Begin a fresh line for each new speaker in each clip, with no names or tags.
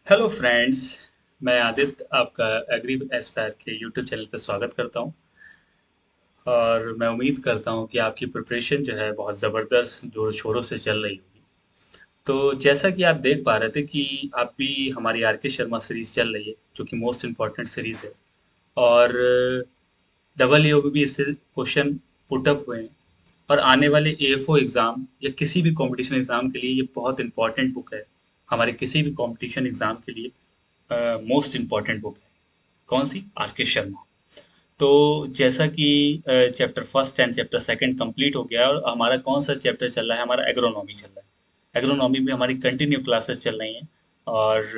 Hello friends. मैं आदित्य आपका agree Aspire के यूट्यूब चैनल पर स्वागत करता हूं और मैं उम्मीद करता हूं कि आपकी प्रिपरेशन जो है बहुत ज़बरदस्त जोरों शोरों से चल रही होगी। तो जैसा कि आप देख पा रहे थे कि आप भी हमारी आर के शर्मा सीरीज़ चल रही है जो कि मोस्ट इम्पॉर्टेंट सीरीज़ है और डबल ईओ में भी इससे क्वेश्चन पुटअप हुए हैं और आने वाले एएफओ एग्ज़ाम या किसी भी कंपटीशन एग्ज़ाम के लिए ये बहुत इंपॉर्टेंट बुक है। हमारे किसी भी कंपटीशन एग्ज़ाम के लिए मोस्ट इम्पॉर्टेंट बुक है। कौन सी? आर के शर्मा। तो जैसा कि chapter first and chapter second complete हो गया है और हमारा कौन सा चैप्टर चल रहा है? हमारा एग्रोनॉमी चल रहा है। एग्रोनॉमी में हमारी कंटिन्यू क्लासेस चल रही हैं और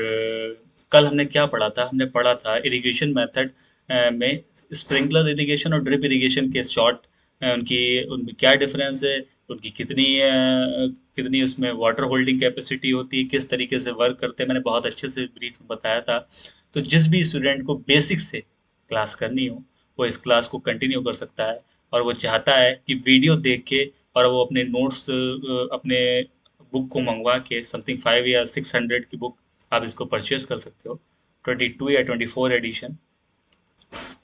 कल हमने क्या पढ़ा था? हमने पढ़ा था इरिगेशन मेथड में स्प्रिंकलर इरिगेशन और ड्रिप इरिगेशन के शॉर्ट उनकी उनमें क्या डिफरेंस है, उनकी कितनी उसमें वाटर होल्डिंग कैपेसिटी होती है, किस तरीके से वर्क करते हैं, मैंने बहुत अच्छे से ब्रीफ में बताया था। तो जिस भी स्टूडेंट को बेसिक से क्लास करनी हो वो इस क्लास को कंटिन्यू कर सकता है और वो चाहता है कि वीडियो देख के और वो अपने नोट्स अपने बुक को मंगवा के समथिंग 5 या 600 की बुक आप इसको परचेज कर सकते हो, 22 या 24 एडिशन।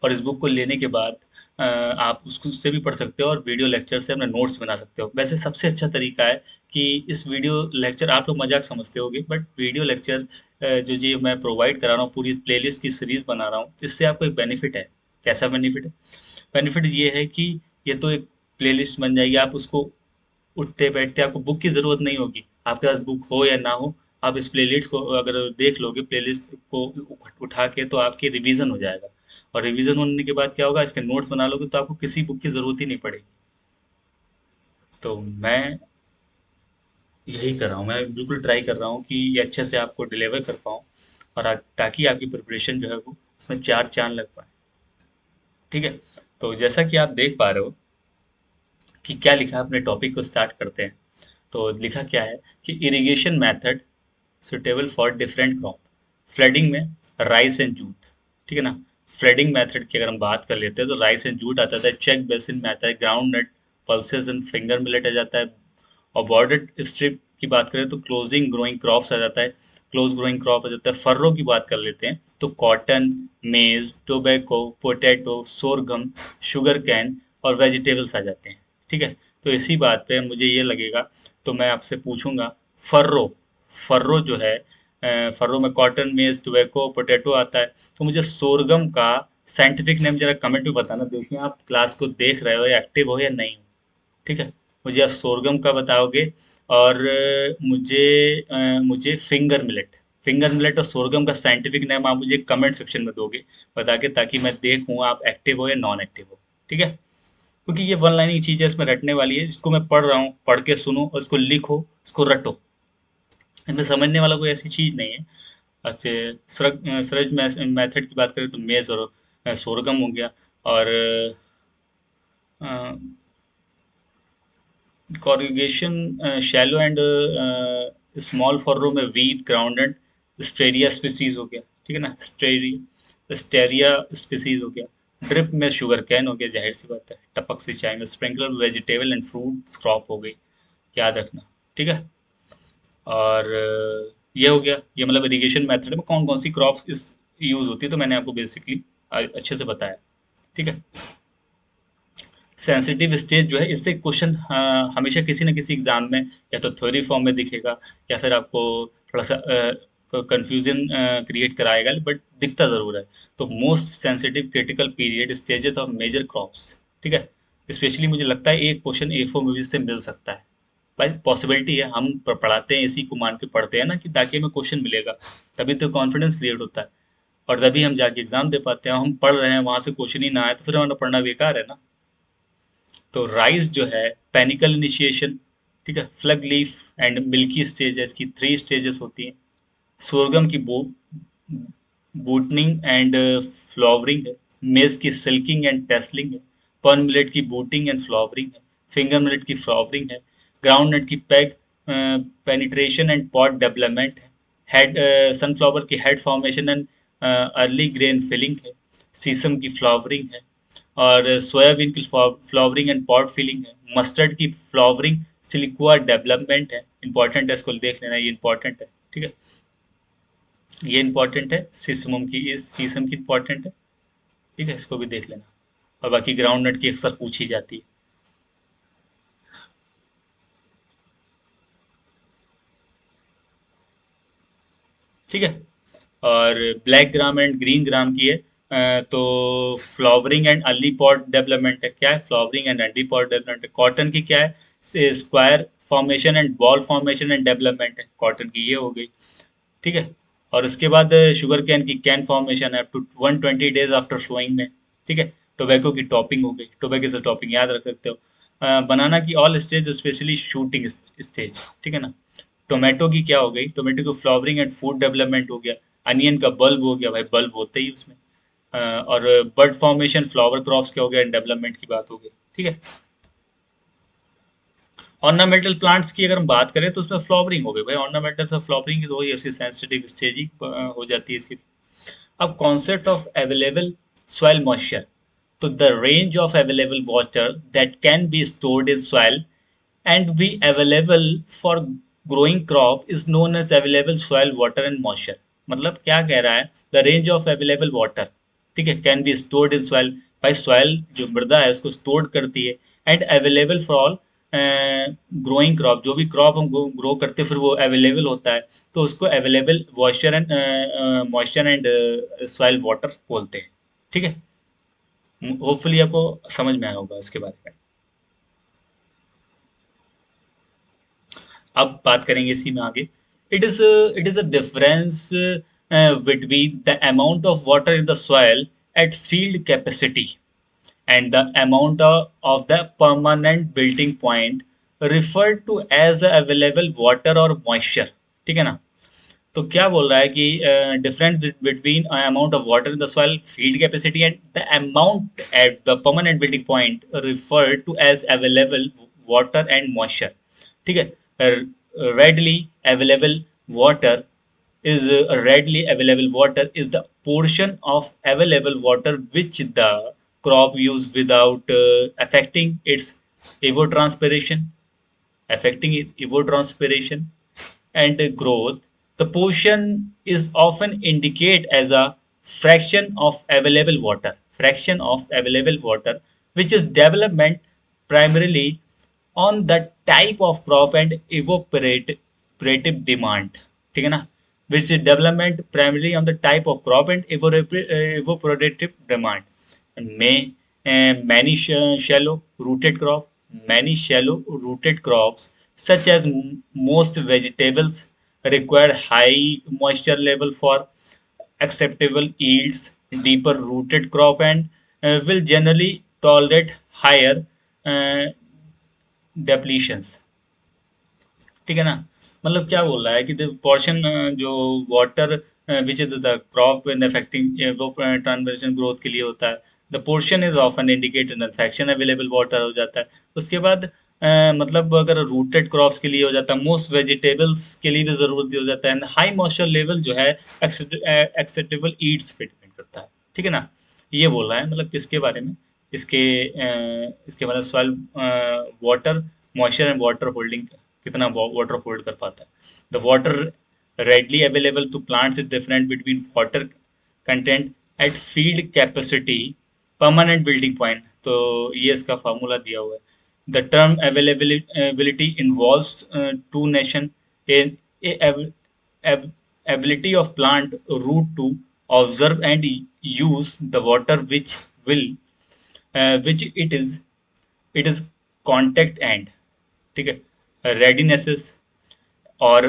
और इस बुक को लेने के बाद आप उसको उससे भी पढ़ सकते हो और वीडियो लेक्चर से अपने नोट्स बना सकते हो। वैसे सबसे अच्छा तरीका है कि इस वीडियो लेक्चर आप लोग मजाक समझते होगे बट वीडियो लेक्चर जो जी मैं प्रोवाइड करा रहा हूँ, पूरी प्लेलिस्ट की सीरीज बना रहा हूँ, इससे आपको एक बेनिफिट है। कैसा बेनिफिट है? बेनिफिट ये है कि ये तो एक प्लेलिस्ट बन जाएगी, आप उसको उठते बैठते आपको बुक की ज़रूरत नहीं होगी। आपके पास बुक हो या ना हो, आप इस प्लेलिस्ट को अगर देख लोगे, प्लेलिस्ट को उठा के, तो आपकी रिवीजन हो जाएगा। और रिवीजन होने के बाद क्या होगा, इसके नोट्स बना लोगे तो आपको किसी बुक की ज़रूरत ही नहीं पड़ेगी। तो मैं यही कर रहा हूँ, मैं बिल्कुल ट्राई कर रहा हूँ कि ये अच्छे से आपको डिलीवर कर पाऊँ और ताकि आपकी प्रिपरेशन जो है वो उसमें चार चांद लग पाए। ठीक है। तो जैसा कि आप देख पा रहे हो कि क्या लिखा है, अपने टॉपिक को स्टार्ट करते हैं। तो लिखा क्या है कि irrigation method suitable for different crop. Flooding में राइस एंड जूट। ठीक है ना। फ्लडिंग मेथड की अगर हम बात कर लेते हैं तो राइस एंड जूट आता है, चेक बेसिन में आता है, groundnut, pulses and finger millet आ जाता है। और बॉर्डर स्ट्रिप की बात करें तो क्लोजिंग ग्रोइंग क्रॉप्स आ जाता है, क्लोज ग्रोइंग क्रॉप आ जाता है। फर्रो की बात कर लेते हैं तो cotton, maize, tobacco, potato, sorghum, sugar cane और वेजिटेबल्स आ जाते हैं। ठीक है। तो इसी बात पे मुझे ये लगेगा तो मैं आपसे पूछूंगा, फर्रो फर्रो जो है, फर्रो में कॉटन, मेज, टोबैको, पोटैटो आता है। तो मुझे सोरगम का साइंटिफिक नेम जरा कमेंट में बताना। देखिए आप क्लास को देख रहे हो या एक्टिव हो या नहीं हो। ठीक है। मुझे आप सोरगम का बताओगे और मुझे फिंगर मिलेट और सोरगम का साइंटिफिक नेम आप मुझे कमेंट सेक्शन में दोगे बता के, ताकि मैं देखूँ आप एक्टिव हो या नॉन एक्टिव हो। ठीक है। क्योंकि ये वन लाइनिंग चीज़ है, इसमें रटने वाली है। इसको मैं पढ़ रहा हूँ, पढ़ के सुनो और इसको लिखो, इसको रटो। इसमें समझने वाला कोई ऐसी चीज़ नहीं है। अच्छे सरज मेथड की बात करें तो मेज और सोरगम हो गया। और कॉर्रुगेशन शैलो एंड स्मॉल फर्रो में वीट, ग्राउंडेड, स्टेरिया स्पीसीज हो गया। ठीक है ना। स्टेरिया स्पीसीज हो गया। ड्रिप में शुगर कैन हो गया, जाहिर सी बात है। टपक सिंचाई में स्प्रिंकलर में वेजिटेबल एंड फ्रूट क्रॉप हो गई। याद रखना। ठीक है। और ये हो गया, ये मतलब इरिगेशन मेथड में कौन कौन सी क्रॉप इस यूज होती है, तो मैंने आपको बेसिकली अच्छे से बताया। ठीक है। सेंसिटिव स्टेज जो है, इससे क्वेश्चन हमेशा किसी न किसी एग्जाम में या तो थ्योरी फॉर्म में दिखेगा या फिर आपको थोड़ा सा कंफ्यूजन क्रिएट कराएगा, बट दिखता ज़रूर है। तो most sensitive critical period stages of major crops. ठीक है। स्पेशली मुझे लगता है एक क्वेश्चन ए4 में भी इससे मिल सकता है। भाई पॉसिबिलिटी है, हम पढ़ाते हैं इसी को मान के पढ़ते हैं ना कि ताकि हमें क्वेश्चन मिलेगा, तभी तो कॉन्फिडेंस क्रिएट होता है और तभी हम जाके एग्जाम दे पाते हैं। हम पढ़ रहे हैं वहां से क्वेश्चन ही ना आए तो फिर हमारा पढ़ना बेकार है ना। तो राइस जो है, पैनिकल इनिशिएशन। ठीक है। फ्लग लीफ एंड मिल्की स्टेज है, इसकी 3 स्टेजेस होती हैं। सोरगम की बूटनिंग एंड फ्लावरिंग है। मेज की सिल्किंग एंड टेसलिंग है। पर्न मिलेट की बूटिंग एंड फ्लावरिंग है। फिंगर मिलेट की फ्लावरिंग है। ग्राउंड नट की peg penetration and pod development है। हेड सनफ्लावर की head formation and early grain filling है। सीसम की फ्लावरिंग है। और सोयाबीन की फ्लावरिंग एंड पॉट फिलिंग है। मस्टर्ड की फ्लावरिंग सिलिकुआ डेवलपमेंट है। इंपॉर्टेंट है, इसको देख लेना, ये इंपॉर्टेंट है। ठीक है। ये इंपॉर्टेंट है, सीसम की इंपॉर्टेंट है। ठीक है, इसको भी देख लेना। और बाकी ग्राउंड नट की अक्सर पूछी जाती है। ठीक है। और black gram and green gram की है। तो flowering and early pot development है। क्या है? Flowering and early pot development है। कॉटन की क्या है? Square formation and ball formation and development है, कॉटन की ये हो गई। ठीक है। और उसके बाद शुगर कैन की कैन फॉर्मेशन है टू 120 डेज आफ्टर सोइंग में। ठीक है। टोबैको की टॉपिंग हो गई, टोबैको से टॉपिंग याद रख सकते हो। बनाना की all stage specially shooting stage. ठीक है ना। टोमेटो की क्या हो गई? टोमेटो की फ्लावरिंग एंड फूड डेवलपमेंट हो गया। अनियन का बल्ब हो गया, भाई बल्ब होते ही उसमें। और बर्ड फॉर्मेशन फ्लावर क्रॉप्स क्या हो गया, डेवलपमेंट की बात हो गई। ठीक है। ऑर्नामेंटल प्लांट्स की अगर हम बात करें तो उसमें फ्लावरिंग हो गई भाई, ऑर्नामेंटल से फ्लावरिंग की तो वही उसकी सेंसिटिव स्टेज ही हो जाती है इसकी। अब concept of available soil moisture. तो the range of available water that can be stored in soil and be available for growing crop is known as available soil water and moisture। मतलब क्या कह रहा है? The range of available water, ठीक है, can be stored in soil. भाई soil जो मृदा है उसको स्टोर करती है। And available for all growing crop, जो भी क्रॉप हम ग्रो करते हैं फिर वो अवेलेबल होता है, तो उसको available moisture and soil water बोलते हैं। ठीक है। होपफुली आपको समझ में आया होगा इसके बारे में। अब बात करेंगे इसी में आगे। It is a difference between the amount of water in the soil at field capacity and the amount of the permanent wilting point referred to as available water और मॉइस्चर। ठीक है ना। तो क्या बोल रहा है कि difference between amount of water in the soil field capacity and the amount at the permanent wilting point refer to as available water and moisture. ठीक है। readily available water readily available water is the portion of available water which the crop use without affecting its evapotranspiration and growth. The portion is often indicated as a fraction of available water, which is development primarily on the type of crop and evaporative demand. ठीक है ना। Which is development primarily on the type of crop and evaporative demand. May many shallow rooted crops such as most vegetables require high moisture level for acceptable yields. Deeper rooted crop and will generally tolerate higher uh, depletions। ठीक है ना। मतलब क्या बोल रहा है कि the portion जो water which is the crop in affecting वो ट्रांसमिशन ग्रोथ के लिए होता है। The portion is often indicated in fraction available water हो जाता है। उसके बाद मतलब अगर रूटेड क्रॉप्स के लिए हो जाता है, मोस्ट वेजिटेबल्स के लिए भी ज़रूरत हो जाता है। हाई मॉइस्चर लेवल जो है एक्सेप्टेबल ईट्स पे डिपेंड करता है। ठीक है ना। ये बोल रहा है मतलब किसके बारे में? इसके मतलब soil water moisture and water holding, कितना वाटर होल्ड कर पाता है। The water readily available to plants is different between water content at field capacity permanent building point। तो ये इसका फार्मूला दिया हुआ है। The term availability involves to nation ability of plant root to observe and use the water will which it is contact and, ठीक है, readinesses or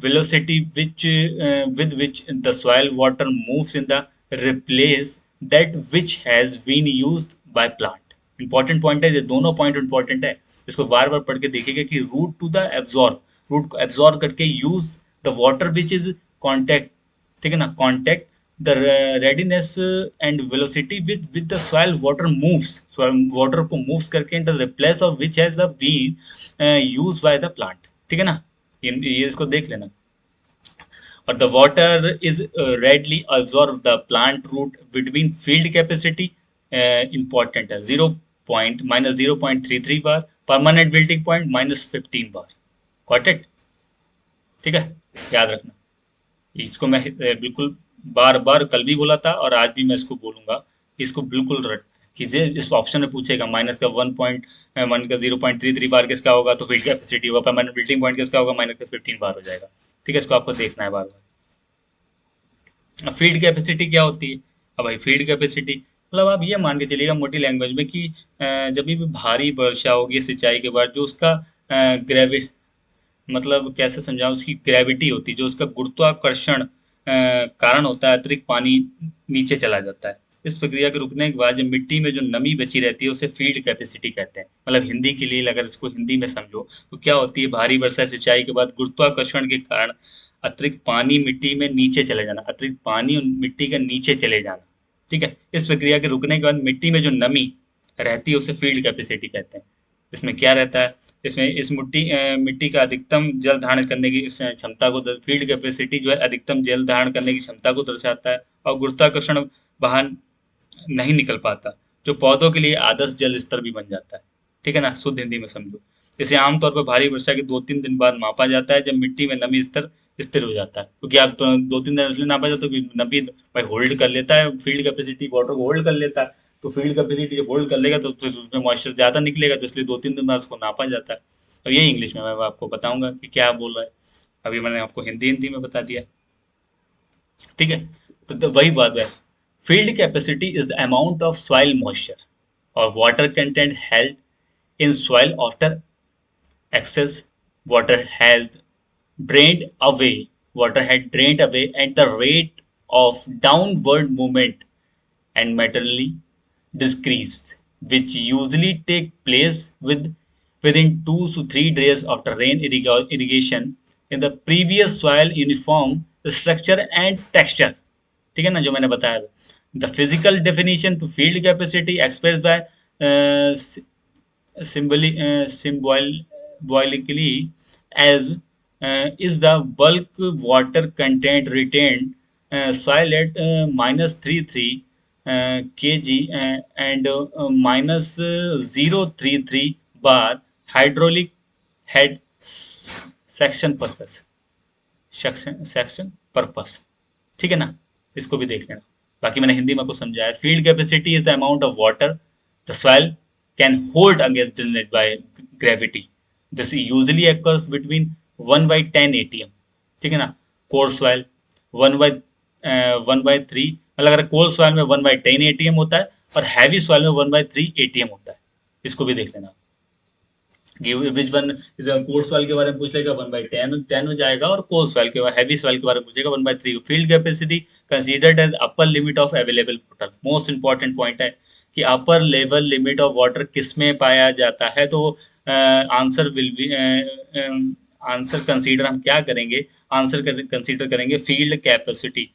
velocity with which the soil water moves in the replace that which has been used by plant। Important point है, ये दोनों point important है। इसको बार बार पढ़ के देखिएगा कि root to the absorb, root को एब्जॉर्ब करके use the water which is contact. ठीक है ना। Contact the readiness and velocity with the soil water moves, soil water को मूव्स करके in the replace of which has been use by the plant. ठीक है ना। ये इसको देख लेना। और the water is readily absorb the plant root between field capacity, important है, 0 पॉइंट -0.33 बार, परमानेंट बिल्टिंग पॉइंट -15 बार। Got it? ठीक है, याद रखना। इसको मैं बिल्कुल बार बार कल भी बोला था और आज भी मैं इसको बोलूंगा, इसको बिल्कुल रट कीजिए। इस ऑप्शन में पूछेगा माइनस का 1 का 0.33 बार किसका होगा, तो फील्ड कैपेसिटी होगा, परमानेंट बिल्डिंग पॉइंट किसका होगा, माइनस का 15 बार हो जाएगा। ठीक है, इसको आपको देखना है बार बार। अब फील्ड कैपेसिटी क्या होती है? अब भाई फील्ड कैपेसिटी मतलब आप ये मान के चलिएगा मोटी लैंग्वेज में कि जब भी भारी वर्षा होगी सिंचाई के बाद, जो उसका ग्रेवि मतलब कैसे समझाऊं, उसकी ग्रेविटी होती है, जो उसका गुरुत्वाकर्षण कारण होता है, अतिरिक्त पानी नीचे चला जाता है। इस प्रक्रिया के रुकने के बाद जब मिट्टी में जो नमी बची रहती है उसे फील्ड कैपेसिटी कहते हैं। मतलब हिंदी के लिए अगर इसको हिंदी में समझो तो क्या होती है, भारी वर्षा सिंचाई के बाद गुरुत्वाकर्षण के कारण अतिरिक्त पानी मिट्टी में नीचे चले जाना, अतिरिक्त पानी मिट्टी के नीचे चले जाना। ठीक है, इस प्रक्रिया के रुकने के बाद मिट्टी में जो नमी रहती है उसे फील्ड कैपेसिटी कहते हैं। इसमें क्या रहता है, इसमें इस मिट्टी का अधिकतम जल धारण करने की इस क्षमता को फील्ड कैपेसिटी जो है अधिकतम जल धारण करने की क्षमता को दर्शाता है। और गुरुत्वाकर्षण बाहर नहीं निकल पाता, जो पौधों के लिए आदर्श जल स्तर भी बन जाता है। ठीक है ना, शुद्ध हिंदी में समझो। इसे आमतौर पर भारी वर्षा के 2-3 दिन बाद मापा जाता है, जब मिट्टी में नमी स्तर स्थिर हो जाता है। क्योंकि आप तो 2-3 दिन इसलिए नापा जाता है क्योंकि नमी भाई होल्ड कर लेता है, फील्ड कैपेसिटी वाटर को होल्ड कर लेता है। तो फील्ड कैपेसिटी जब होल्ड कर लेगा तो फिर उसमें मॉइस्चर ज्यादा निकलेगा, तो इसलिए 2-3 दिन बाद उसको नापा जाता है। अब यही इंग्लिश में मैं आपको बताऊंगा कि क्या बोल रहा है। अभी मैंने आपको हिंदी हिंदी में बता दिया। ठीक है, तो वही बात है। Field capacity is the amount of soil moisture और water content held in soil after excess water has drained away water had drained away at the rate of downward movement and materially decrease, which usually take place within 2 to 3 days after rain irrigation in the previous soil uniform structure and texture। ठीक है ना, जो मैंने बताया। The physical definition to field capacity express by symbolically as is the bulk water content retained soil at -33 kg and -033 bar hydraulic head section purpose section purpose. ठीक है ना, इसको भी देख लेना। बाकी मैंने हिंदी में आपको समझाया। Field capacity is the amount of water the soil can hold against generate by gravity. This usually occurs between 1/10 ATM. ठीक है ना, कोर सॉइल 1/3, मतलब अगर कोर सॉइल में 1/10 एटीएम होता है और हैवी सॉइल में 1/3 एटीएम होता है। इसको भी देख लेना कि विच वन इज कोर्स वाल के बारे में पूछ लेगा 1/10 हो जाएगा, और कोर्स वाल के हैवी वाल के बारे में पूछेगा 1/3। Field capacity considered as upper limit of available water. Most important point है कि upper level limit of water किस में पाया जाता है। तो answer will be answer consider हम क्या करेंगे, आंसर कंसीडर करेंगे फील्ड कैपेसिटी।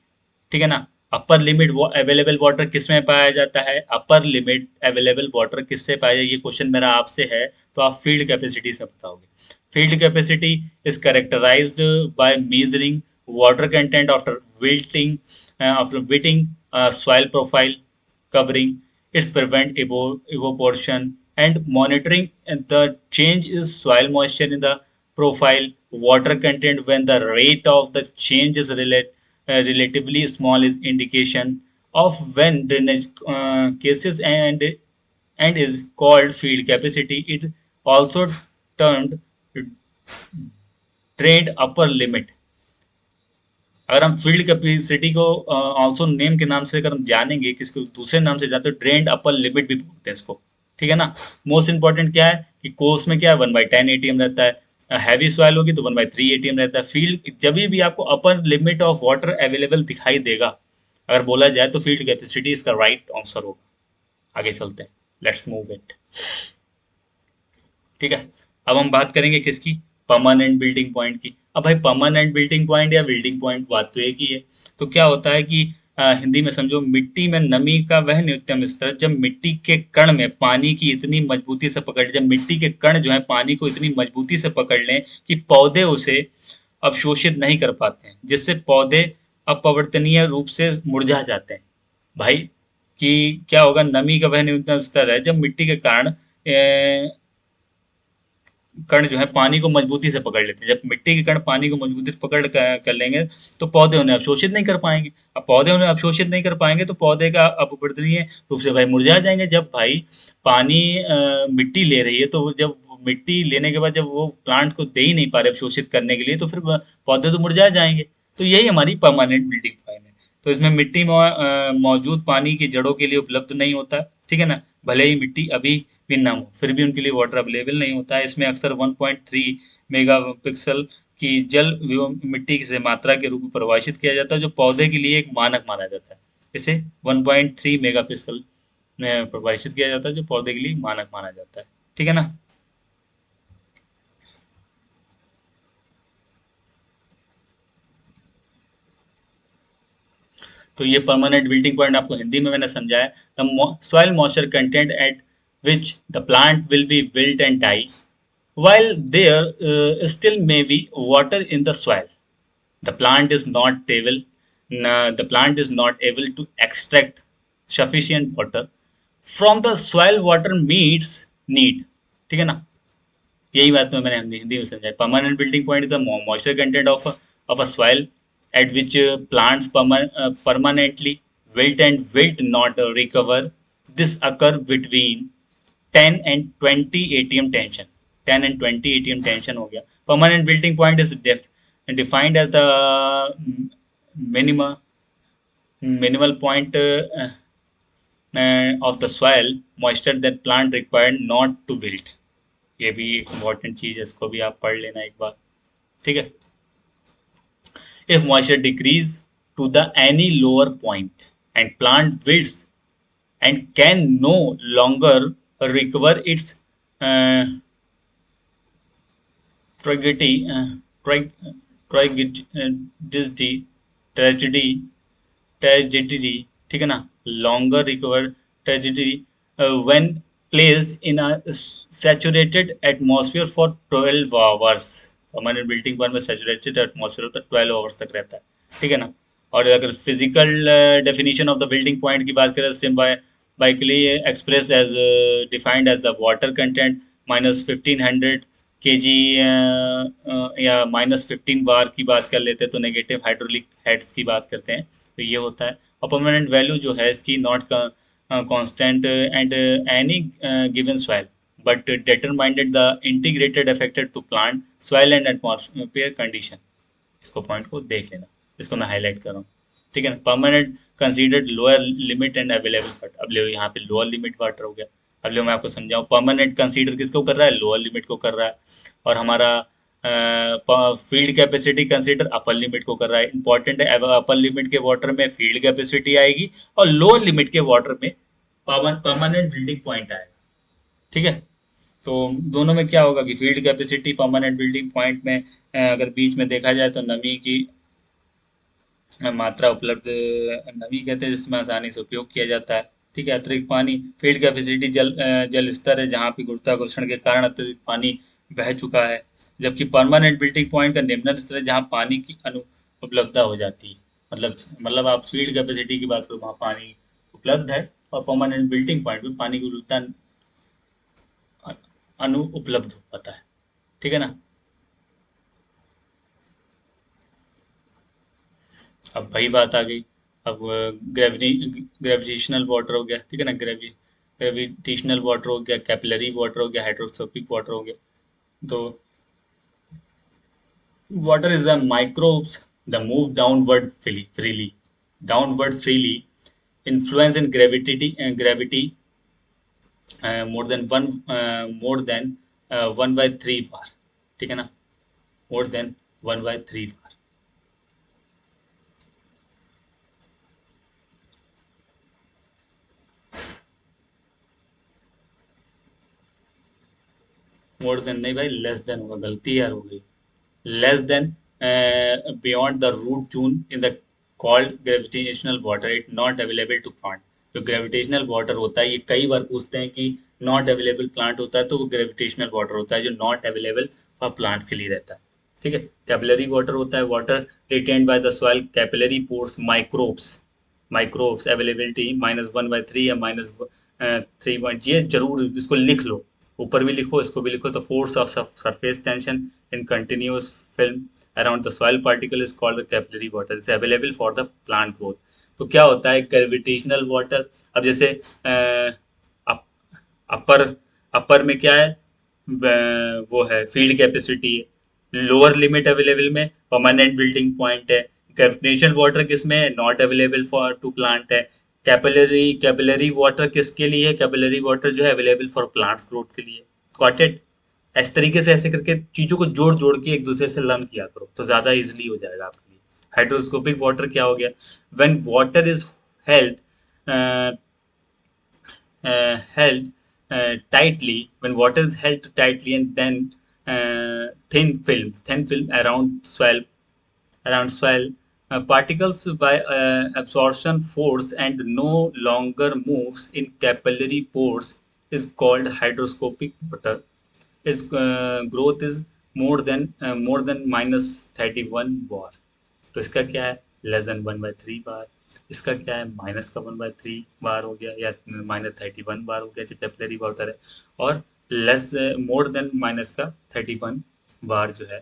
ठीक है ना, अपर लिमिट अवेलेबल वाटर किस में पाया जाता है, अपर लिमिट अवेलेबल वाटर किससे पाया जाए, ये क्वेश्चन मेरा आपसे है तो आप फील्ड कैपेसिटी से बताओगे। Field capacity is characterised by measuring water content after wetting soil profile covering its prevent evaporation and monitoring the change is soil moisture in the profile water content when the rate of the change is relatively small is indication of when drainage cases and is called field capacity। It also termed drained upper limit। अगर हम field capacity को also name के नाम से अगर हम जानेंगे, किसको दूसरे नाम से जानते हैं, ड्रेन्ड अपर लिमिट भी बोलते हैं इसको। ठीक है ना, मोस्ट इंपॉर्टेंट क्या है कि कोर्स में क्या है 1/10 एटीएम रहता है, हैवी सॉइल होगी तो 1/3 एटीएम रहता है। फील्ड जब भी आपको अपर लिमिट ऑफ वाटर अवेलेबल दिखाई देगा अगर बोला जाए तो फील्ड कैपेसिटी इसका राइट आंसर होगा। आगे चलते हैं, लेट्स मूव इट। ठीक है, अब हम बात करेंगे किसकी, परमानेंट बिल्डिंग पॉइंट की। अब भाई परमानेंट बिल्डिंग पॉइंट या बिल्डिंग पॉइंट बात तो एक ही है। तो क्या होता है कि हिंदी में समझो, मिट्टी में नमी का वह न्यूनतम स्तर जब मिट्टी के कण में पानी की इतनी मजबूती से पकड़, जब मिट्टी के कण जो है पानी को इतनी मजबूती से पकड़ लें कि पौधे उसे अवशोषित नहीं कर पाते हैं, जिससे पौधे अपवर्तनीय रूप से मुरझा जाते हैं। भाई कि क्या होगा, नमी का वह न्यूनतम स्तर है जब मिट्टी के कारण कण जो है पानी को मजबूती से पकड़ लेते हैं। जब मिट्टी के कण पानी को मजबूती से पकड़ कर लेंगे तो पौधे उन्हें अवशोषित नहीं कर पाएंगे। अब पौधे उन्हें अवशोषित नहीं कर पाएंगे तो पौधे का अपवर्तनीय रूप से भाई मुरझा जाएंगे। जब भाई पानी मिट्टी ले रही है तो जब मिट्टी लेने के बाद जब वो प्लांट को दे ही नहीं पा रहे अवशोषित करने के लिए तो फिर पौधे तो मुरझा जाएंगे। तो यही हमारी परमानेंट बिल्डिंग फाइन है। तो इसमें मिट्टी में मौजूद पानी की जड़ों के लिए उपलब्ध नहीं होता है, ठीक है ना। भले ही मिट्टी अभी भी नम हो फिर भी उनके लिए वाटर अवेलेबल नहीं होता है। इसमें अक्सर 1.3 मेगापिक्सल की जल मिट्टी से मात्रा के रूप में परिभाषित किया जाता है जो पौधे के लिए एक मानक माना जाता है। इसे 1.3 मेगापिक्सल में परिभाषित किया जाता है जो पौधे के लिए मानक माना जाता है, ठीक है ना। तो ये परमानेंट बिल्डिंग पॉइंट आपको हिंदी में मैंने समझाया। The soil moisture content at which the plant will be wilt and die while there still may be water in the soil. The plant is not able the plant is not able to extract sufficient water from the soil water meets need, ठीक है ना। यही बात तो मैंने हिंदी में समझा। Permanent wilting point is the moisture content of a soil at which plants permanently wilt and wilt not recover. This occur between 10 and 20 atm tension। 10 and 20 atm tension हो गया। Permanent wilting point is defined as the minimum minimal point of the soil moisture that plant required not to wilt। ये भी एक important चीज है, इसको भी आप पढ़ लेना एक बार, ठीक है। If moisture decrease to the any lower point and plant wilts and can no longer recover its uh, tragedy, tragedy, tragedy, tragedy, ठीक है ना, longer recover tragedy when placed in a saturated atmosphere for 12 hours। Permanent building पर में saturated atmosphere होता है 12 hours तक रहता है, ठीक है ना। और अगर physical definition of the wilting point की बात करें symbolically express as defined as the water content -1500 के जी या -15 बार की बात कर लेते हैं तो नेगेटिव हाइड्रोलिक हेड्स की बात करते हैं। तो ये होता है। और परमानेंट वैल्यू जो है इसकी not constant and any given soil but determined the integrated affected to plant soil and atmosphere condition। इसको पॉइंट को देख लेना, इसको मैं हाईलाइट कर रहा हूँ, ठीक है ना। Permanent considered lower limit and available water. अब ले यहाँ पे लोअर लिमिट वाटर हो गया। अब ले मैं आपको समझाऊँ परमानेंट कंसीडर किसको कर रहा है, लोअर लिमिट को कर रहा है। और हमारा field capacity consider upper limit को कर रहा है। इंपॉर्टेंट है, अपर लिमिट के वाटर में फील्ड कैपेसिटी आएगी और लोअर लिमिट के वाटर में परमानेंट बिल्डिंग पॉइंट आएगा, ठीक है। तो दोनों में क्या होगा कि field capacity permanent wilting point में अगर बीच में देखा जाए तो नमी की मात्रा उपलब्ध नमी कहते हैं जिसमें आसानी से उपयोग किया जाता है, ठीक है। अतिरिक्त पानी फील्ड कैपेसिटी जल स्तर है जहाँ पे गुरुत्वाकर्षण के कारण अतिरिक्त पानी बह चुका है। जबकि परमानेंट बिल्डिंग पॉइंट का निम्न स्तर है जहाँ पानी की उपलब्धता हो जाती है। मतलब आप फील्ड कैपेसिटी की बात करो वहाँ पानी उपलब्ध है और परमानेंट बिल्डिंग पॉइंट में पानी की उपलब्धता उपलब्ध हो पाता है, ठीक है ना। अब वही बात आ गई। अब ग्रेविटेशनल वाटर हो गया, ठीक है ना। ग्रेविटेशनल वाटर हो गया, कैपिलरी वाटर हो गया, हाइड्रोस्कोपिक वाटर हो गया। तो water is the microbes the move downward freely influence in gravity more than 1/3 बार, ठीक है ना, मोर देन 1/3 बार। मोर देन नहीं भाई, लेस देन होगा, गलती यार हो गई। Less than beyond the root zone in the called gravitational water it not available to plant. जो ग्रेविटेशनल वाटर होता है ये कई बार पूछते हैं कि नॉट अवेलेबल प्लांट होता है तो वो ग्रेविटेशनल वाटर होता है जो नॉट अवेलेबल फॉर प्लांट के लिए रहता है, ठीक है। कैपिलरी वाटर होता है water retained by the soil capillary pores microbes availability -1/3 या -3 पॉइंट। ये जरूर इसको लिख लो, ऊपर भी लिखो, इसको भी लिखो, तो force of surface tension in continuous film around the soil particle is called the capillary water is available for the plant growth. तो क्या होता है ग्रेविटेशनल वाटर? अब जैसे अपर अपर में क्या है, वो है फील्ड कैपेसिटी है, लोअर लिमिट अवेलेबल में परमानेंट बिल्डिंग पॉइंट है। ग्रेविटेशनल वाटर किस में है? Not available for to plant है। कैपिलरी वाटर किसके लिए है? कैपिलरी वाटर जो है अवेलेबल फॉर प्लांट्स ग्रोथ के लिए। Got it? इस तरीके से ऐसे करके चीजों को जोड़ जोड़ के एक दूसरे से लर्न किया करो तो ज्यादा इजिली हो जाएगा आपके लिए। हाइड्रोस्कोपिक वाटर क्या हो गया? When water is held held tightly, when water is held tightly and then thin film around swell particles by absorption force and no longer moves in capillary pores is called hydroscopic water. Its growth is more than minus 31 bar. तो इसका क्या है? Less than 1/3 बार। इसका क्या है? Minus का 1/3 बार हो गया, या -31 बार हो गया जो कैपिलरी वाटर है। और लेस मोर देन माइनस का 31 बार जो है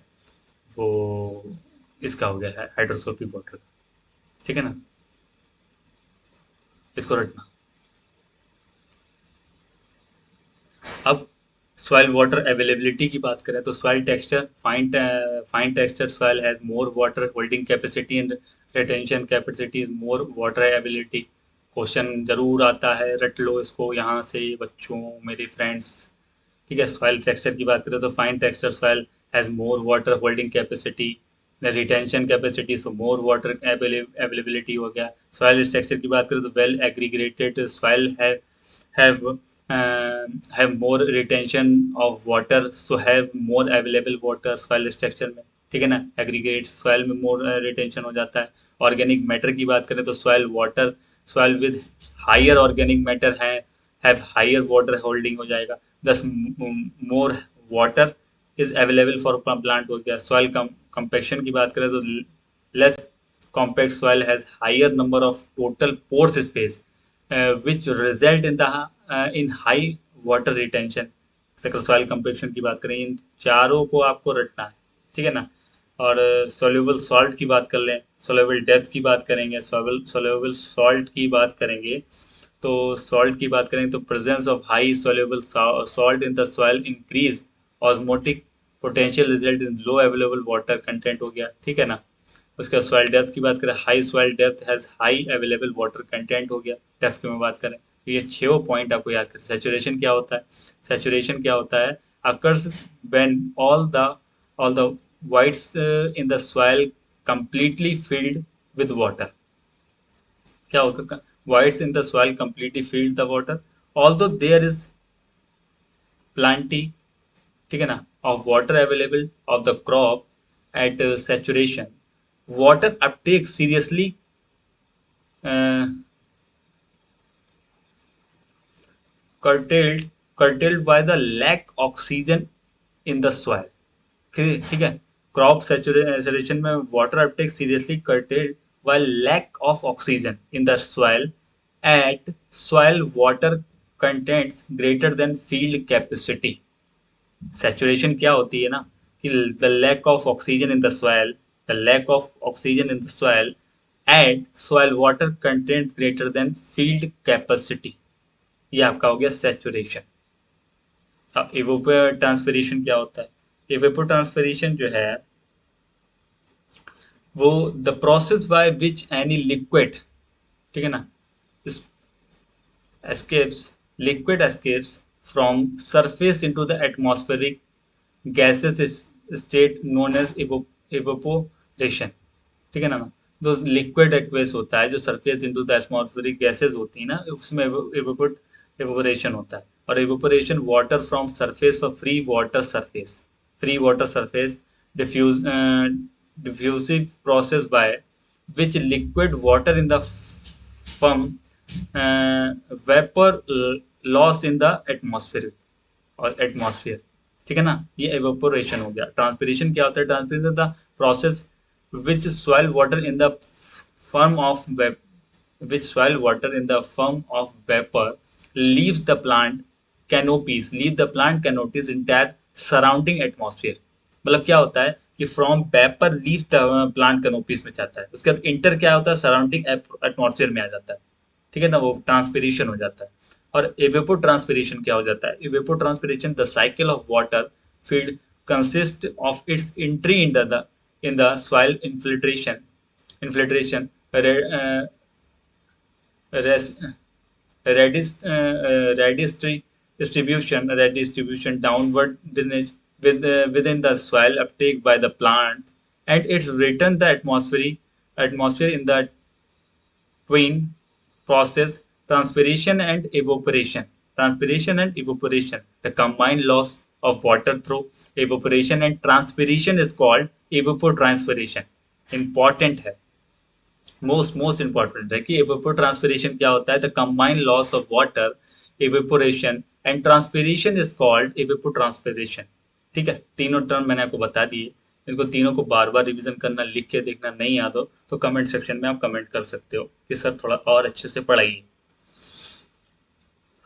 वो इसका हो गया है हाइड्रोस्कोपिक वाटर। ठीक है ना? इसको रटना। अब सॉइल वाटर अवेलेबिलिटी की बात करें तो soil texture fine texture soil has more water holding capacity and retention capacity, more water ability. Question जरूर आता है, रट लो इसको यहाँ से बच्चों, मेरे फ्रेंड्स। ठीक है, सॉइल टेक्सचर की बात करें तो fine texture soil has more water holding capacity, retention capacity, so more water availability हो गया। सॉइल स्ट्रक्चर की बात करें तो well aggregated soil have have more retention of water, so have more available water soil structure में। ठीक है ना? एग्रीगेट सॉइल में मोर रिटेंशन हो जाता है। ऑर्गेनिक मैटर की बात करें तो soil with higher organic matter है हैव हायर वाटर होल्डिंग हो जाएगा। Thus more water is available for plant हो गया। सॉइल कंपेक्शन की बात करें तो less compact soil has higher number of total pore space which result in high water retention। अगर सॉइल कंपेक्शन की बात करें, इन चारों को आपको रटना है। ठीक है ना? और सोल्यूबल सॉल्ट की बात कर लें, सोल्यूबल डेप्थ की बात करेंगे, सोल्यूबल सॉल्ट की बात करेंगे तो सॉल्ट की बात करें तो presence of high soluble salt in the soil increase osmotic potential result in low available water content हो गया। ठीक है ना? उसके बाद सॉइल डेप्थ की बात करें, high soil depth has high available water content हो गया। डेप्थ की मैं बात करें तो ये 6 पॉइंट आपको याद करें। सैचुरेशन क्या होता है? सैचुरेशन क्या होता है? Occurs when all the wides in the soil completely filled with water। क्या होगा? voids in the soil completely filled the water although there is plenty, ठीक है ना, of water available of the crop at saturation। water uptake seriously uh, curtailed curtailed by the lack oxygen in the soil। ठीक है? Crop saturation में water Uptake seriously curtailed while lack of oxygen in the soil at soil water contents greater than field capacity। saturation क्या होती है ना कि the lack of oxygen in the soil, the lack of oxygen in the soil at soil water content greater than field capacity। ये आपका हो गया saturation। अब इवोपर ट्रांसपिरेशन क्या होता है? इवेपोर ट्रांसपिरेशन जो है वो the process by which any liquid, ठीक है ना, escapes liquid escapes from surface into the atmospheric gases is state known as evaporation। ठीक है ना? जो लिक्विड एक्वेस होता है, जो surface into the atmospheric gases होती है ना, उसमें एवोपोरेशन होता है। और evaporation water from surface for free water surface diffuse diffusive process by which liquid water in the form vapour lost in the atmosphere और एटमॉस्फेयर। ठीक है ना? ये एवोपोरेशन हो गया। ट्रांसपिरेशन क्या होता है? Transpiration the process which soil water in the form of which soil water in the form of vapor leaves the plant canopies leave the plant canopies entire surrounding atmosphere. मतलब क्या होता है कि from vapour leave the plant canopies में जाता है, उसके बाद इंटर क्या होता है, सराउंडिंग एटमॉस्फेयर में आ जाता है, ठीक है ना, वो ट्रांसपिरेशन हो जाता है। और इवेपो ट्रांसपिरेशन क्या हो जाता है, evapotranspiration the cycle of water field consist of its entry in the soil infiltration redistribution, downward drainage within the soil uptake by the plant, and its return the atmosphere in the twin process transpiration and evaporation. Transpiration and evaporation. The combined loss of water through evaporation and transpiration is called evapotranspiration. Important है, most important है कि evapotranspiration क्या होता है, the combined loss of water, evaporation and transpiration is called evapotranspiration। ठीक है, तीनों term मैंने आपको बता दिए, इनको तीनों को बार बार रिवीजन करना, लिख के देखना, नहीं याद हो तो कमेंट सेक्शन में आप कमेंट कर सकते हो कि सर थोड़ा और अच्छे से पढ़ाइए।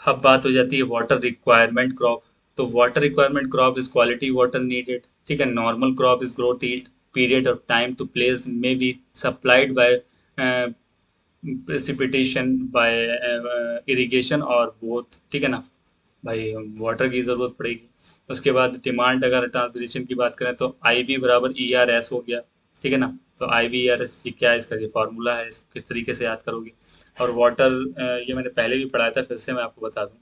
अब बात हो जाती है वाटर रिक्वायरमेंट क्रॉप। तो water requirement crop is quality water needed, ठीक है। Normal crop is growth yield period of time to place may be supplied by precipitation by irrigation और बोथ, ठीक है ना भाई, वाटर की ज़रूरत पड़ेगी। उसके बाद डिमांड, अगर ट्रांसपोर्टेशन की बात करें तो आई वी बराबर ई आर एस हो गया, ठीक है ना। तो आई वी आर एस क्या है, इसका ये फार्मूला है, इसको किस तरीके से याद करोगे। और वाटर, ये मैंने पहले भी पढ़ाया था, फिर से मैं आपको बता दूं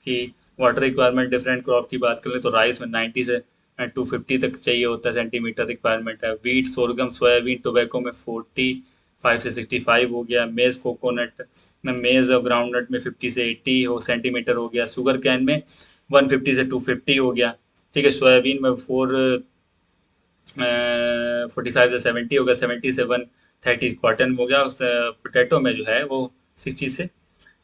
कि वाटर रिक्वायरमेंट डिफरेंट क्रॉप की बात करें तो राइस में 90 से 250 तक चाहिए होता है सेंटीमीटर रिक्वायरमेंट है। वीट, सोरगम, सोयाबीन, टोबैको में 45 से 65 हो गया। मेज, कोकोनट में, मेज और ग्राउंडनट में 50 से 80 हो सेंटीमीटर हो गया। शुगर कैन में 150 से 250 हो गया, ठीक है। सोयाबीन में 45 से 70 हो गया, 70 से 130 कॉटन हो गया। पोटैटो में जो है वो 60 से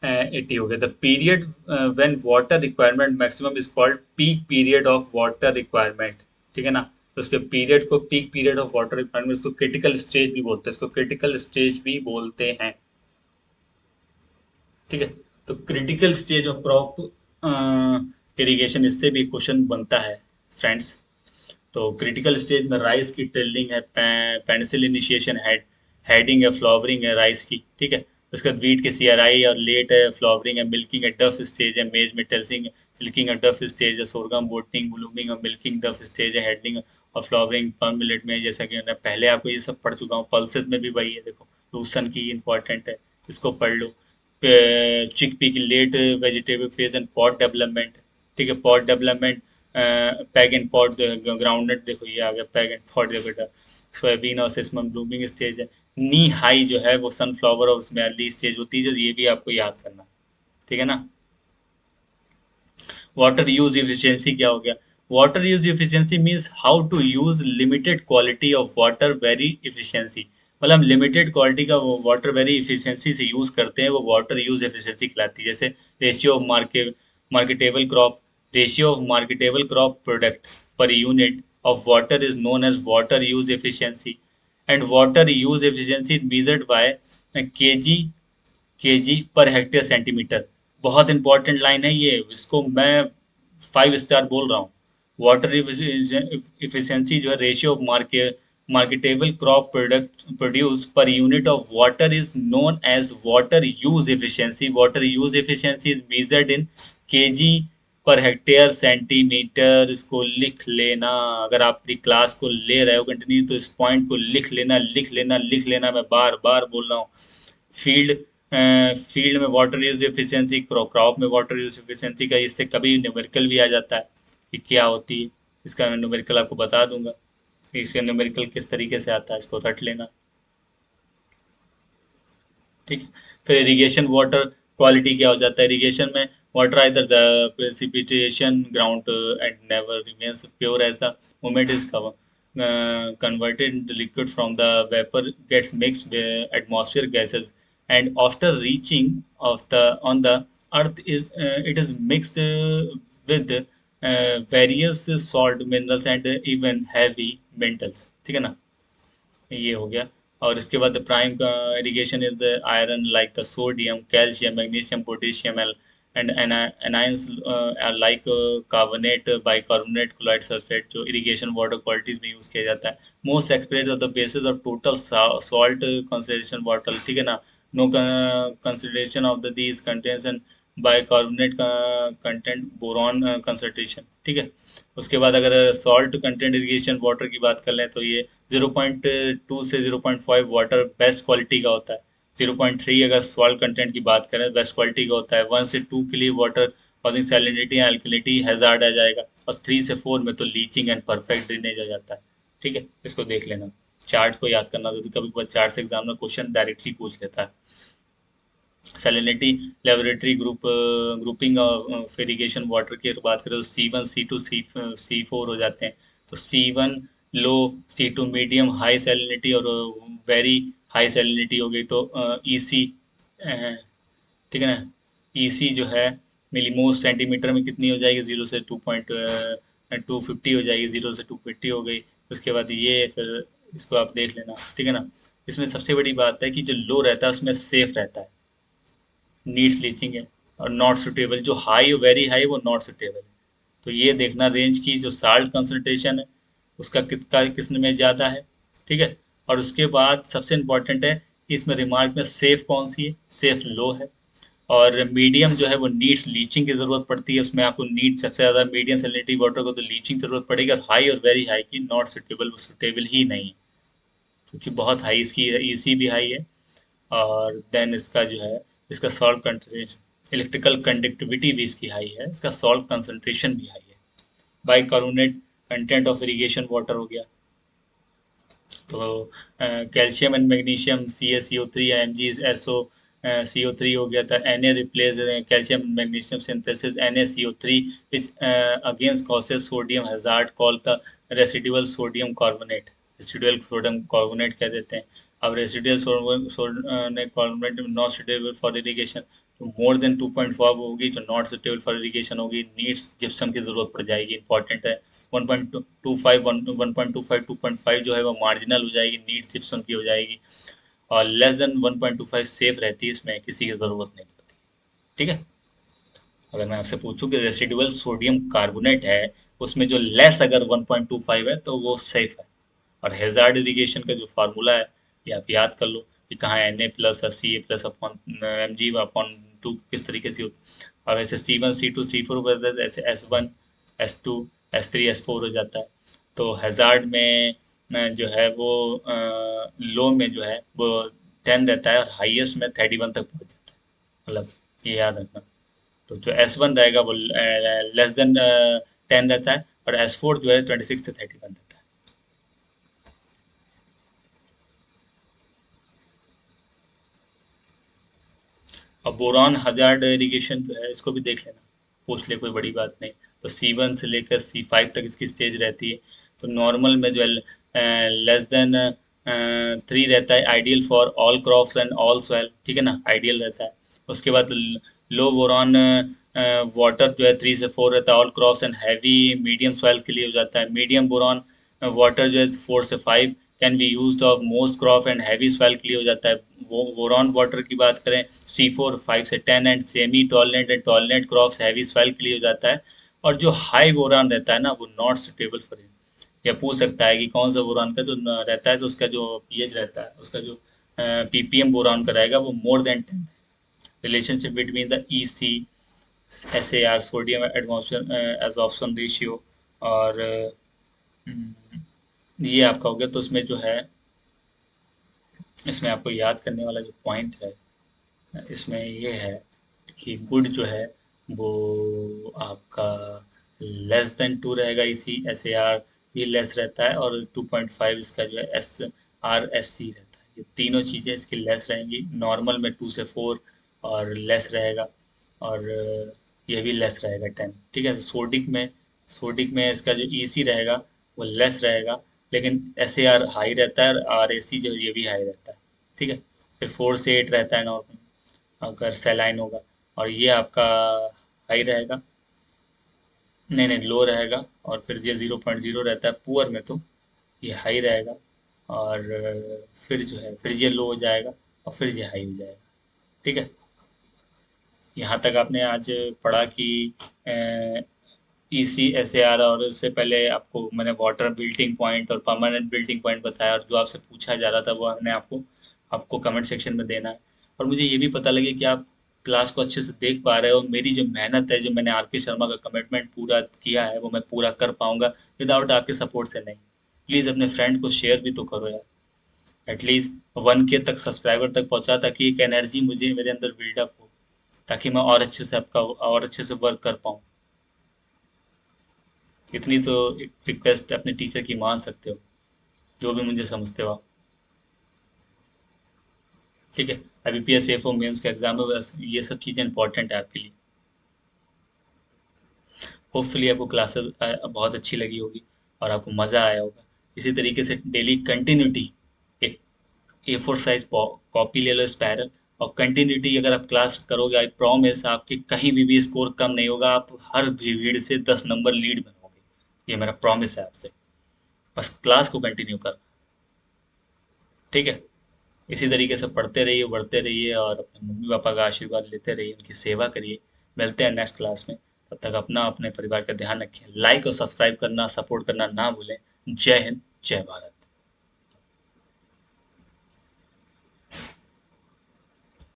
80 हो गया। The period when water requirement maximum is called peak period of water requirement, ठीक है ना। तो उसके पीरियड को peak period of water requirement, इसको क्रिटिकल स्टेज भी बोलते हैं, इसको क्रिटिकल स्टेज भी बोलते हैं, ठीक है। तो critical stage of crop irrigation, इससे भी क्वेश्चन बनता है फ्रेंड्स। तो क्रिटिकल स्टेज में राइस की टिल्डिंग है, पेनिसिल इनिशिएशन, हेडिंग है, फ्लावरिंग है राइस की, ठीक है। उसके बाद वीट के सीआरआई और लेट है, फ्लावरिंग है, मिल्किंग है, डफ स्टेज है। मेज में टेल्सिंग सिल्किंग है, डफ स्टेज है। सोरगम बोटिंग, ब्लूमिंग और मिल्किंग, डफ स्टेज है, हेडिंग और फ्लावरिंग। पर्म मिलेट में, जैसा कि मैं पहले आपको ये सब पढ़ चुका हूँ, पल्सेस में भी वही है, देखो लूसन की इंपॉर्टेंट है, इसको पढ़ लो। चिकपी की late vegetable phase and pod development, ठीक है। Pod development, peg and pod, groundnut देखो ये आ गया, पैग एंड पॉट देखो बेटा। सोयाबीन और सेसमम ब्लूमिंग स्टेज है। नी हाई जो है वो सनफ्लावर और उसमें अर्ली स्टेज होती है, जो ये भी आपको याद करना, ठीक है ना। वाटर यूज इफिशियंसी क्या हो गया, water use efficiency means how to use limited quality of water very efficiency. मतलब हम लिमिटेड क्वालिटी का वाटर वेरी इफिशियंसी से यूज करते हैं, वो वाटर यूज एफिशिएंसी कहलाती है। जैसे ratio of marketable crop, ratio of marketable crop product per unit of water is known as water use efficiency, and water use efficiency measured by KG per hectare centimetre. बहुत important line है ये, इसको मैं 5 star बोल रहा हूँ। Water efficiency जो है, ratio of marketable crop product produce per unit of water is known as water use efficiency. Water use efficiency is measured in KG per hectare centimetre. इसको लिख लेना, अगर आप अपनी क्लास को ले रहे हो कंटिन्यू तो इस पॉइंट को लिख लेना, लिख लेना, लिख लेना, मैं बार बार बोल रहा हूँ। फील्ड फील्ड में वाटर यूज एफिशिएंसी, क्रॉप में वाटर यूज एफिशिएंसी का इससे कभी न्यूमेरिकल भी आ जाता है कि क्या होती है, इसका मैं न्यूमेरिकल आपको बता दूंगा कि इसका न्यूमेरिकल किस तरीके से आता है, इसको रट लेना, ठीक है। फिर इरिगेशन वाटर क्वालिटी क्या हो जाता है, इरिगेशन में water either the precipitation ground and never remains pure as the moment is converted into liquid from the vapor gets mixed with atmosphere gases, and after reaching of the on the earth is it is mixed with various salt minerals and even heavy metals, ठीक है ना। ये हो गया। और इसके बाद prime का इरिगेशन इज आयरन like the sodium, calcium, magnesium, potassium and anions like carbonate bicarbonate chloride sulphate जो इरिगेशन वाटर क्वालिटीज में यूज किया जाता है। Most express of the basis of total salt consideration water, ठीक है ना। No consideration of the these contents and bicarbonate content boron concentration, ठीक है। उसके बाद अगर सॉल्ट कंटेंट इरिगेशन वाटर की बात कर लें तो ये 0.2 से 0.5 वाटर बेस्ट क्वालिटी का होता है। 0.3 अगर सॉल्ट कंटेंट की बात करें बेस्ट क्वालिटी का होता है। 1 से 2 के लिए वाटर कॉजिंग सैलिनिटी या अल्कलिनिटी हैजार्ड आ जाएगा, और 3 से 4 में तो लीचिंग एंड परफेक्ट ड्रेनेज आ जाता है, ठीक है। इसको देख लेना, चार्ट को याद करना जरूरी, कभी कभी चार्ट से एग्जाम में क्वेश्चन डायरेक्टली पूछ लेता है। Salinity laboratory grouping of irrigation water की अगर बात करें तो C1 C2 C4 हो जाते हैं। तो C1 लो, C2 मीडियम हाई सैलिनिटी, और वेरी हाई सैलिनिटी हो गई तो EC, ठीक है ना। EC जो है मिलीमोल सेंटीमीटर में कितनी हो जाएगी, 0 से 2.250 हो जाएगी, 0 से 250 हो गई। उसके बाद ये फिर इसको आप देख लेना, ठीक है ना। इसमें सबसे बड़ी बात है कि जो लो रहता है उसमें सेफ रहता है, नीड्स लीचिंग है। और नॉट सुटेबल, जो हाई वेरी हाई वो नॉट सुटेबल है। तो ये देखना रेंज की जो साल्ट कंसंट्रेशन है उसका कितना किसने में ज़्यादा है, ठीक है। और उसके बाद सबसे इम्पोर्टेंट है कि इसमें रिमार्क में सेफ कौन सी है, सेफ लो है। और मीडियम जो है वो नीड्स लीचिंग की ज़रूरत पड़ती है, उसमें आपको नीड सबसे ज़्यादा मीडियम सैलिनिटी वाटर को तो लीचिंग ज़रूरत पड़ेगी। और हाई और वेरी हाई की नॉट सुटेबल, वो सुटेबल ही नहीं है, क्योंकि बहुत हाई इसकी EC भी हाई है। और देन इसका जो है इसका सॉल्ट कंसंट्रेशन, इलेक्ट्रिकल कंडक्टिविटी भी इसकी हाई है, इसका सॉल्ट कंसंट्रेशन भी हाई है। Bicarbonate content of irrigation water हो गया। तो कैल्शियम एंड मैग्नीशियम CaCO3 या MgSO CO3 हो गया था। Na replace calcium magnesium synthesis NaCO3 which against causes sodium hazard call the residual sodium carbonate, residual sodium carbonate कह देते हैं। अब residual sodium carbonate not suitable for irrigation, तो more than 2.5 होगी तो नॉट सुटेबल फॉर इरिगेशन होगी, needs gypsum की जरूरत पड़ जाएगी, इंपॉर्टेंट है। 1.25 1.25 2.5 जो है वो मार्जिनल हो जाएगी, नीड जिप्सम की हो जाएगी। और लेस देन 1.25 सेफ रहती है, इसमें किसी की ज़रूरत नहीं पड़ती, ठीक है। अगर मैं आपसे पूछूं कि रेसिडुअल सोडियम कार्बोनेट है उसमें जो लेस अगर 1.25 है तो वो सेफ है। और हेजार्ड इरिगेशन का जो फार्मूला है ये आप याद कर लो कि कहाँ Na+ और Ca+ अपॉन Mg/2 किस तरीके से होता है। और ऐसे C1 C2 C4 ऐसे S1 S2 S3 S4 हो जाता है। तो हेजार्ड में जो है वो लो में जो है वो 10 रहता है, और हाईएस्ट में 31 तक पहुंच जाता है, मतलब ये याद रखना। तो जो S1 रहेगा वो लेस देन 10 रहता है, और S4 जो है 26 से 31 रहता है। अब बोरॉन हजार्ड इरिगेशन जो है इसको भी देख लेना, पूछ ले कोई बड़ी बात नहीं। तो C1 से लेकर C5 तक इसकी स्टेज रहती है। तो नॉर्मल में जो है लेस देन 3 रहता है, ideal for all crops and all soil, ठीक है ना, आइडियल रहता है। उसके बाद लो बोरॉन वाटर जो है 3 से 4 रहता है all crops and heavy medium soil के लिए हो जाता है। मीडियम बोरॉन वाटर जो है 4 से 5 can be use of most crop and heavy soil के लिए हो जाता है। वो बोरॉन वाटर की बात करें C4 5 से 10 and semi tolerant and tolerant crops heavy soil के लिए हो जाता है। और जो हाई बोरान रहता है ना वो नॉट सुटेबल फॉर, या पूछ सकता है कि कौन सा बोरान का जो रहता है तो उसका जो पीएच रहता है, उसका जो ppm बोरान का रहेगा वो more than 10। Relationship between the EC SAR sodium absorption ratio, और ये आपका हो गया। तो उसमें जो है इसमें आपको याद करने वाला जो पॉइंट है इसमें ये है कि गुड जो है वो आपका लेस देन 2 रहेगा, इसी SAR भी लेस रहता है, और 2.5 इसका जो है SRSC रहता है। ये तीनों चीज़ें इसकी लेस रहेंगी, नॉर्मल में 2 से 4 और लेस रहेगा। और ये भी लेस रहेगा 10, ठीक है। सोडिक में इसका जो EC रहेगा वो लेस रहेगा, लेकिन SAR हाई रहता है, और RAC जो ये भी हाई रहता है, ठीक है। फिर 4 से 8 रहता है नॉर्मल अगर सेलाइन होगा। और ये आपका हाई रहेगा, नहीं नहीं लो रहेगा। और फिर ये 0.0 रहता है पुअर में, तो ये हाई रहेगा। और फिर जो है फिर ये लो हो जाएगा, और फिर ये हाई हो जाएगा, ठीक है। यहाँ तक आपने आज पढ़ा कि ECSAR, और उससे पहले आपको मैंने वाटर बिल्टिंग पॉइंट और परमानेंट बिल्टिंग पॉइंट बताया, और जो आपसे पूछा जा रहा था वो हमने आपको आपको कमेंट सेक्शन में देना है। और मुझे ये भी पता लगे कि आप क्लास को अच्छे से देख पा रहे हो, और मेरी जो मेहनत है, जो मैंने आर के शर्मा का कमिटमेंट पूरा किया है, वो मैं पूरा कर पाऊंगा विदाउट आपके सपोर्ट से नहीं। प्लीज़ अपने फ्रेंड को शेयर भी तो करो यार, एटलीस्ट 1K तक सब्सक्राइबर तक पहुंचा, ताकि एक एनर्जी मुझे मेरे अंदर बिल्डअप हो, ताकि मैं और अच्छे से आपका और अच्छे से वर्क कर पाऊँ। इतनी तो एक रिक्वेस्ट अपने टीचर की मान सकते हो, जो भी मुझे समझते हो आप। ठीक है। अभी PSFO मेंस का एग्जाम है, बस ये सब चीज़ें इंपॉर्टेंट है आपके लिए। होपफुली आपको क्लासेस बहुत अच्छी लगी होगी और आपको मज़ा आया होगा। इसी तरीके से डेली कंटिन्यूटी, एक A4 साइज कॉपी ले लो, स्पायरल, और कंटिन्यूटी अगर आप क्लास करोगे, आई प्रॉमिस आपके कहीं भी स्कोर कम नहीं होगा, आप हर भीड़ से 10 नंबर लीड में होगे। ये मेरा प्रॉमिस है आपसे। बस क्लास को कंटिन्यू कर। ठीक है। इसी तरीके से पढ़ते रहिए, बढ़ते रहिए, और अपने मम्मी पापा का आशीर्वाद लेते रहिए, उनकी सेवा करिए। मिलते हैं नेक्स्ट क्लास में। तब तक अपना अपने परिवार का ध्यान रखिए। लाइक और सब्सक्राइब करना, सपोर्ट करना ना भूलें। जय हिंद, जय भारत।